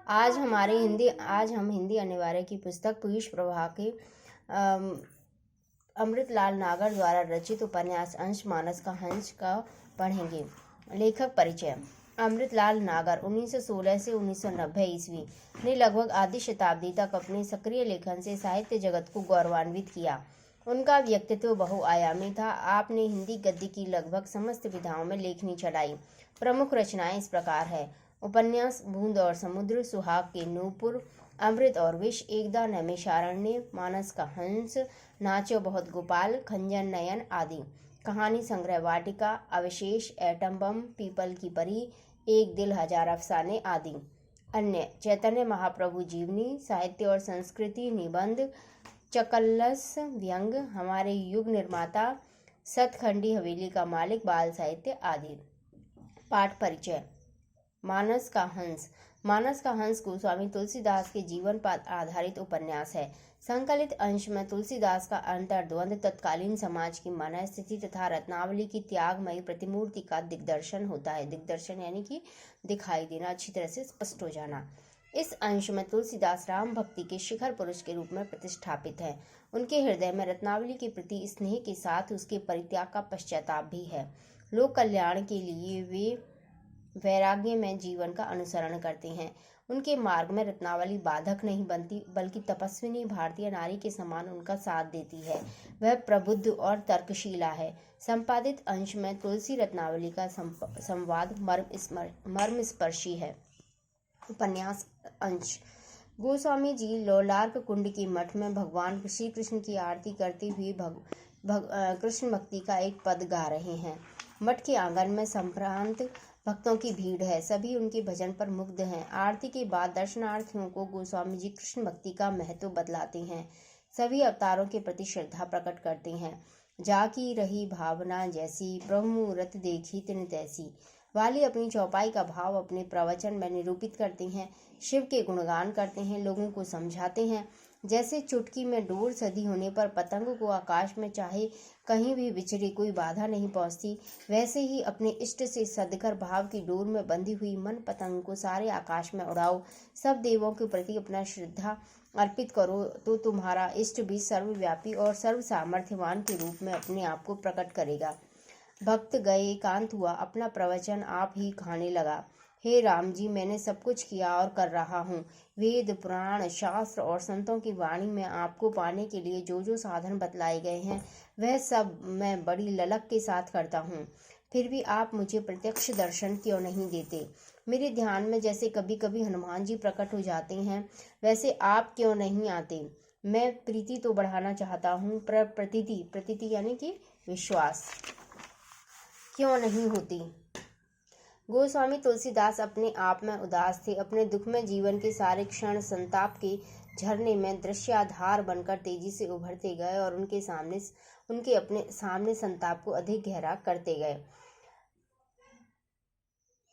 आज हम हिंदी अनिवार्य की पुस्तक पीयूष प्रभा के अमृतलाल नागर द्वारा रचित उपन्यास अंश मानस का हंस का पढ़ेंगे। लेखक परिचय। अमृतलाल नागर 1916 से 1990 ईस्वी ने लगभग आधी शताब्दी तक अपने सक्रिय लेखन से साहित्य जगत को गौरवान्वित किया। उनका व्यक्तित्व बहुआयामी था। आपने हिंदी गद्य की लगभग समस्त विधाओं में लेखनी चलाई। प्रमुख रचनाएं इस प्रकार है: उपन्यास बूंद और समुद्र, सुहाग के नूपुर, अमृत और विष, एकदा नैमिषारण्य, मानस का हंस, नाचो बहुत गोपाल, खंजन नयन आदि। कहानी संग्रह वाटिका, अवशेष, एटम बम, पीपल की परी, एक दिल हजार अफसाने आदि। अन्य चैतन्य महाप्रभु जीवनी, साहित्य और संस्कृति निबंध, चकल्लस व्यंग, हमारे युग निर्माता, सतखंडी हवेली का मालिक, बाल साहित्य आदि। पाठ परिचय। मानस का हंस। मानस का हंस गोस्वामी तुलसीदास के जीवन पर आधारित उपन्यास है। संकलित अंश में तुलसीदास का अंतर्द्वंद, तत्कालीन समाज की मनःस्थिति तथा रत्नावली की त्यागमयी प्रतिमूर्ति का दिग्दर्शन होता है। दिग्दर्शन यानी कि दिखाई देना, अच्छी तरह से स्पष्ट हो जाना। इस अंश में तुलसीदास राम भक्ति के शिखर पुरुष के रूप में प्रतिष्ठापित है। उनके हृदय में रत्नावली के प्रति स्नेह के साथ उसके परित्याग का पश्चाताप भी है। लोक कल्याण के लिए वे वैराग्य में जीवन का अनुसरण करते हैं। उनके मार्ग में रत्नावली बाधक नहीं बनती, बल्कि तपस्विनी भारतीय नारी के समान उनका साथ देती है। वह प्रबुद्ध और तर्कशीला है। संपादित अंश में तुलसी रत्नावली का संवाद मर्मस्पर्शी है। उपन्यास अंश। गोस्वामी जी लोलार्क कुंड के मठ में भगवान श्री कृष्ण की आरती करते हुए कृष्ण भक्ति का एक पद गा रहे हैं। मठ के आंगन में संभ्रांत भक्तों की भीड़ है। सभी उनके भजन पर मुग्ध हैं। आरती के बाद दर्शनार्थियों को गोस्वामी जी कृष्ण भक्ति का महत्व बतलाते हैं। सभी अवतारों के प्रति श्रद्धा प्रकट करते हैं। जाकी रही भावना जैसी, प्रभु मूरत देखी तिन तैसी। वाली अपनी चौपाई का भाव अपने प्रवचन में निरूपित करते हैं। शिव के गुणगान करते हैं, लोगों को समझाते हैं। जैसे चुटकी में डोर सदी होने पर पतंग को आकाश में चाहे कहीं भी विचरे कोई बाधा नहीं पहुंचती, वैसे ही अपने इष्ट से सदकर भाव की डोर में बंधी हुई मन पतंग को सारे आकाश में उड़ाओ। सब देवों के प्रति अपना श्रद्धा अर्पित करो तो तुम्हारा इष्ट भी सर्वव्यापी और सर्व सामर्थ्यवान के रूप में अपने आप को प्रकट करेगा। भक्त गए, एकांत हुआ, अपना प्रवचन आप ही खाने लगा। हे राम जी, मैंने सब कुछ किया और कर रहा हूँ। वेद, पुराण, शास्त्र और संतों की वाणी में आपको पाने के लिए जो जो साधन बतलाए गए हैं, वह सब मैं बड़ी ललक के साथ करता हूँ। फिर भी आप मुझे प्रत्यक्ष दर्शन क्यों नहीं देते? मेरे ध्यान में जैसे कभी कभी हनुमान जी प्रकट हो जाते हैं, वैसे आप क्यों नहीं आते? मैं प्रीति तो बढ़ाना चाहता हूँ, पर प्रतीति यानी कि विश्वास क्यों नहीं होती? गोस्वामी तुलसीदास अपने आप में उदास थे। अपने दुख में जीवन के सारे क्षण संताप के झरने में दृश्याधार बनकर तेजी से उभरते गए और उनके अपने सामने संताप को अधिक गहरा करते गए।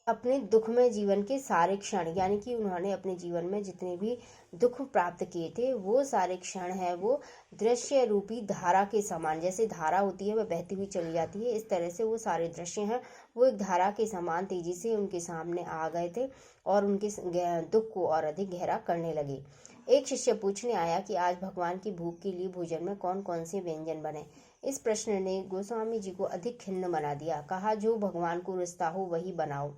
अपने दुख में जीवन के सारे क्षण, यानी कि उन्होंने अपने जीवन में जितने भी दुख प्राप्त किए थे, वो सारे क्षण है वो दृश्य रूपी धारा के समान, जैसे धारा होती है वह बहती हुई चली जाती है, इस तरह से वो सारे दृश्य हैं वो एक धारा के समान तेजी से उनके सामने आ गए थे और उनके दुख को और अधिक गहरा करने लगे। एक शिष्य पूछने आया कि आज भगवान की भूख के लिए भोजन में कौन कौन से व्यंजन बने। इस प्रश्न ने गोस्वामी जी को अधिक खिन्न बना दिया। कहा, जो भगवान को रुचता हो वही बनाओ।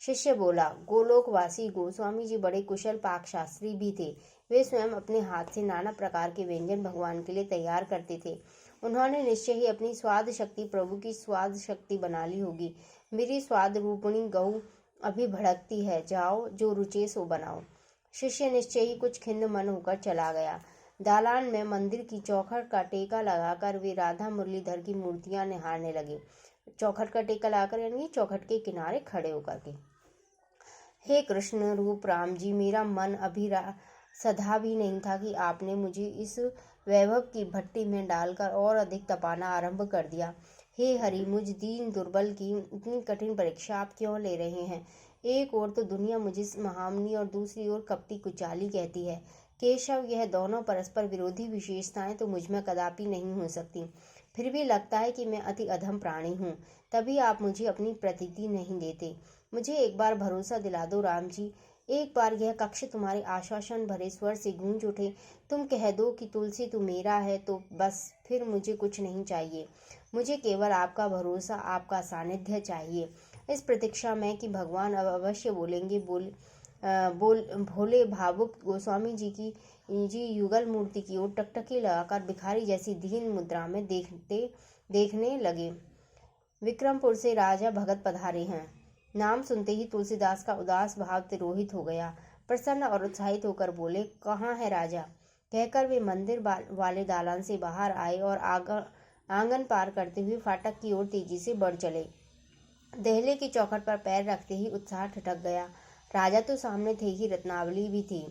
शिष्य बोला, गोलोकवासी गोस्वामी जी बड़े कुशल पाक शास्त्री भी थे। वे स्वयं अपने हाथ से नाना प्रकार के व्यंजन भगवान के लिए तैयार करते थे। उन्होंने निश्चय ही अपनी स्वाद शक्ति प्रभु की स्वाद शक्ति बना ली होगी। मेरी स्वाद रूपणी गऊ अभी भड़कती है, जाओ जो रुचे सो बनाओ। शिष्य निश्चय ही कुछ खिन्न मन होकर चला गया। दालान में मंदिर की चौखट का टेका लगाकर वे राधा मुरलीधर की मूर्तियां निहारने लगे। चौखट का टेका लगाकर यानी चौखट के किनारे खड़े होकर के। हे कृष्ण रूप राम जी, मेरा मन अभी सधा भी नहीं था कि आपने मुझे इस वैभव की भट्टी में डालकर और अधिक तपाना आरंभ कर दिया। हे हरि, मुझ दीन दुर्बल की इतनी कठिन परीक्षा आप क्यों ले रहे हैं? एक ओर तो दुनिया मुझे महामुनि और दूसरी ओर कपटी कुचाली कहती है। केशव, यह दोनों परस्पर विरोधी विशेषताएं तो मुझ में कदापि नहीं हो सकती। फिर भी लगता है कि मैं अति अधम प्राणी हूँ, तभी आप मुझे अपनी प्रतीति नहीं देते। मुझे एक बार भरोसा दिला दो राम जी, एक बार यह कक्ष तुम्हारे आश्वासन भरे स्वर से गूंज उठे, तुम कह दो कि तुलसी तू मेरा है, तो बस फिर मुझे कुछ नहीं चाहिए। मुझे केवल आपका भरोसा, आपका सानिध्य चाहिए। इस प्रतीक्षा में कि भगवान अब अवश्य बोलेंगे। भोले भावुक गोस्वामी जी युगल मूर्ति की ओर टकटकी लगाकर भिखारी जैसी दीन मुद्रा में देखने लगे। विक्रमपुर से राजा भगत पधारे हैं। नाम सुनते ही तुलसीदास का उदास भाव तिरोहित हो गया। प्रसन्न और उत्साहित होकर बोले, कहाँ है राजा? कहकर वे मंदिर वाले दालान से बाहर आए और आंगन पार करते हुए फाटक की ओर तेजी से बढ़ चले। देहले की चौखट पर पैर रखते ही उत्साह ठिठक गया। राजा तो सामने थे ही, रत्नावली भी थी।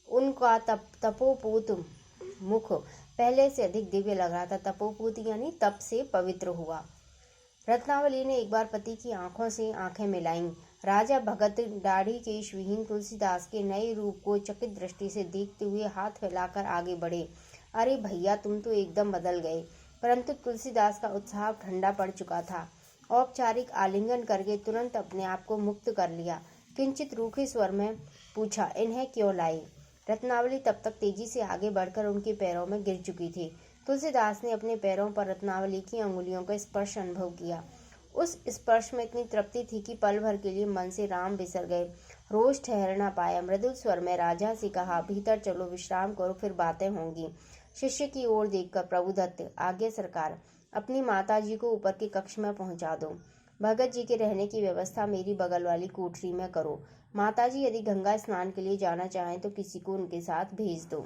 उनका तपोपूत मुख पहले से अधिक दिव्य लग रहा था। तपोपूत यानी तप से पवित्र हुआ। रत्नावली ने एक बार पति की आंखों से आंखें मिलाईं। राजा भगत दाढ़ी केशविहीन तुलसीदास के नए रूप को चकित दृष्टि से देखते हुए हाथ फैलाकर आगे बढ़े। अरे भैया, तुम तो एकदम बदल गए। परंतु तुलसीदास का उत्साह ठंडा पड़ चुका था। औपचारिक आलिंगन करके तुरंत अपने आप को मुक्त कर लिया। किंचित रूखे स्वर में पूछा, इन्हें क्यों लाए? रत्नावली तब तक तेजी से आगे बढ़कर उनके पैरों में गिर चुकी थी। तुलसीदास ने अपने पैरों पर रत्नावली की अंगुलियों का स्पर्श अनुभव किया। उस स्पर्श में इतनी तृप्ति थी कि पल भर के लिए मन से राम बिसर गए। रोष ठहर न पाया। मृदुल स्वर में राजा से कहा, भीतर चलो, विश्राम करो, फिर बातें होंगी। शिष्य की ओर देखकर, प्रभुदत्त, आज्ञा सरकार, अपनी माता जी को ऊपर के कक्ष में पहुंचा दो। भगत जी के रहने की व्यवस्था मेरी बगल वाली कोठरी में करो। माताजी यदि गंगा स्नान के लिए जाना चाहें तो किसी को उनके साथ भेज दो।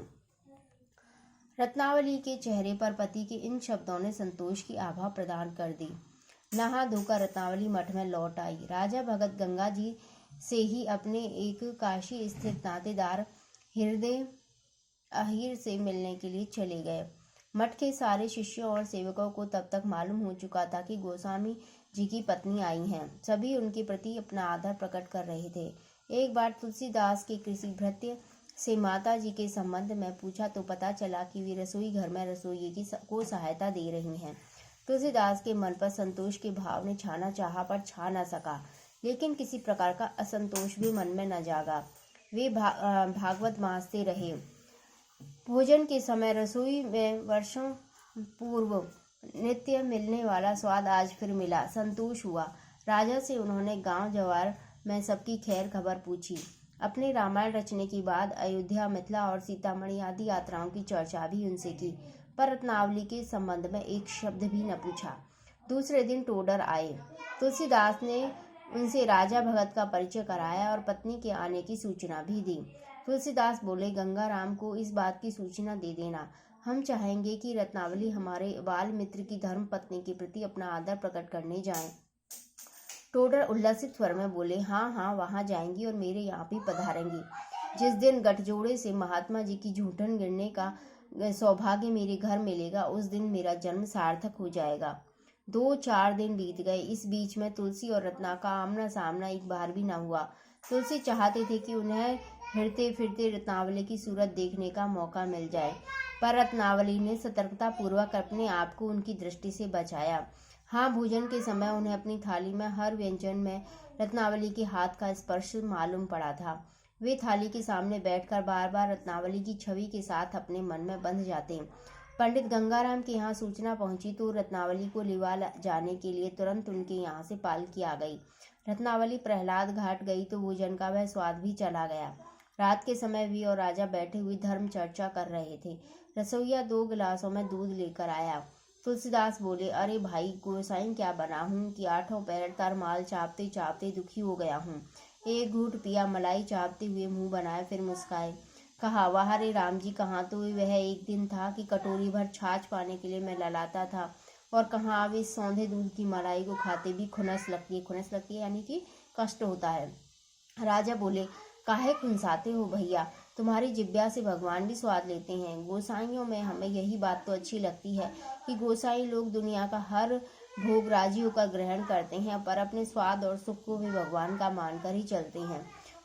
रत्नावली के चेहरे पर पति के इन शब्दों ने संतोष की आभा प्रदान कर दी। नहा धोकर रत्नावली मठ में लौट आई। राजा भगत गंगा जी से ही अपने एक काशी स्थित नातेदार हृदय अहीर से मिलने के लिए चले गए। मठ के सारे शिष्यों और सेवकों को तब तक मालूम हो चुका था कि गोस्वामी जी की पत्नी आई हैं। सभी उनके प्रति अपना आदर प्रकट कर रहे थे। एक बार तुलसीदास के किसी भृत्य से माता जी के संबंध में पूछा तो पता चला कि वे रसोई घर में रसोइये को सहायता दे रही हैं। तुलसीदास के मन पर संतोष के भाव ने छाना चाहा पर छा न सका, लेकिन किसी प्रकार का असंतोष भी मन में न जागा। वे भागवत मासते रहे। भोजन के समय रसोई में वर्षों पूर्व नित्य मिलने वाला स्वाद आज फिर मिला। संतोष हुआ। राजा से उन्होंने गांव जवार में सबकी खैर खबर पूछी। अपने रामायण रचने के बाद अयोध्या, मिथिला और सीतामढ़ी आदि यात्राओं की चर्चा भी उनसे की, पर रत्नावली के संबंध में एक शब्द भी न पूछा। दूसरे दिन टोडर आए। तुलसीदास ने उनसे राजा भगत का परिचय कराया और पत्नी के आने की सूचना भी दी। तुलसीदास बोले, गंगाराम को इस बात की सूचना दे देना। हम चाहेंगे कि रत्नावली हमारे बाल मित्र की धर्म पत्नी के प्रति अपना आदर प्रकट करने जाएं। टोडर उल्लसित स्वर में बोले, हाँ हाँ, वहां जाएंगी और मेरे यहाँ भी पधारेंगी। जिस दिन गठजोड़े से महात्मा जी की झूठन गिरने का सौभाग्य मेरे घर मिलेगा, उस दिन मेरा जन्म सार्थक हो जाएगा। 2-4 दिन बीत गए। इस बीच में तुलसी और रत्ना का आमना सामना एक बार भी न हुआ। तुलसी चाहते थे कि उन्हें फिरते फिरते रत्नावली की सूरत देखने का मौका मिल जाए, पर रत्नावली ने सतर्कता पूर्वक अपने आप को उनकी दृष्टि से बचाया। हाँ, भोजन के समय उन्हें अपनी थाली में हर व्यंजन में रत्नावली के हाथ का स्पर्श मालूम पड़ा था। वे थाली के सामने बैठकर बार बार रत्नावली की छवि के साथ अपने मन में बंध जाते। पंडित गंगाराम के यहाँ सूचना पहुंची तो रत्नावली को लिवा जाने के लिए तुरंत उनके यहाँ से पालकी आ गई। रत्नावली प्रहलाद घाट गई तो भोजन का वह स्वाद भी चला गया। रात के समय वे और राजा बैठे हुए धर्म चर्चा कर रहे थे। रसोइया 2 गिलासों में दूध लेकर आया। तुलसीदास बोले, अरे भाई गोसाई, क्या बना हूँ कि 8 पैर तरमाल चापते चापते दुखी हो गया हूँ। एक घूंट पिया, मलाई चापते हुए मुंह बनाए, फिर मुस्काए। कहा, वाह रे राम जी, कहाँ तो वह एक दिन था कि कटोरी भर छाछ पाने के लिए मैं ललाता था, और कहाँ अब इस सौंधे दूध की मलाई को खाते भी खुनस लगती है। खुनस लगती है यानी कि कष्ट होता है। राजा बोले, काहे खुनसाते हो भैया, तुम्हारी जिब्या से भगवान भी स्वाद लेते हैं। गोसाइयों में हमें यही बात तो अच्छी लगती है कि गोसाई लोग दुनिया का हर भोग राजी होकर ग्रहण करते हैं, पर अपने स्वाद और सुख को भी भगवान का मानकर ही चलते हैं।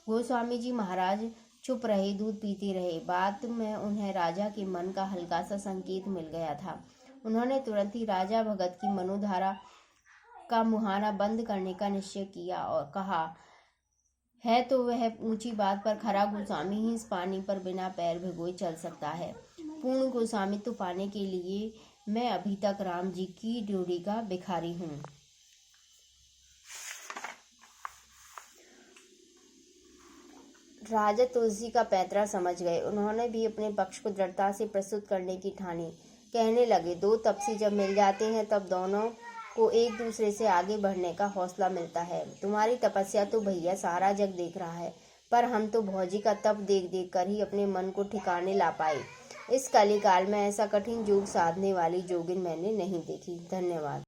गोस्वामी जी महाराज चुप रहे, दूध पीते रहे। बाद में उन्हें राजा के मन का हल्का सा संकेत मिल गया था। उन्होंने तुरंत ही राजा भगत की मनोधारा का मुहाना बंद करने का निश्चय किया और कहा, है तो वह ऊंची बात पर खरा गोस्वामी ही इस पानी पर बिना पैर भिगोए चल सकता है। पूर्ण गोस्वामित्व पाने के लिए मैं अभी तक राम जी की ड्योढ़ी का भिखारी हूँ। राजा तुलसी का पैंतरा समझ गए। उन्होंने भी अपने पक्ष को दृढ़ता से प्रस्तुत करने की ठानी। कहने लगे, दो तपसी जब मिल जाते हैं तब दोनों को एक दूसरे से आगे बढ़ने का हौसला मिलता है। तुम्हारी तपस्या तो भैया सारा जग देख रहा है, पर हम तो भौजी का तप देख देख कर ही अपने मन को ठिकाने ला पाए। इस कलिकाल में ऐसा कठिन योग साधने वाली जोगिन मैंने नहीं देखी। धन्यवाद।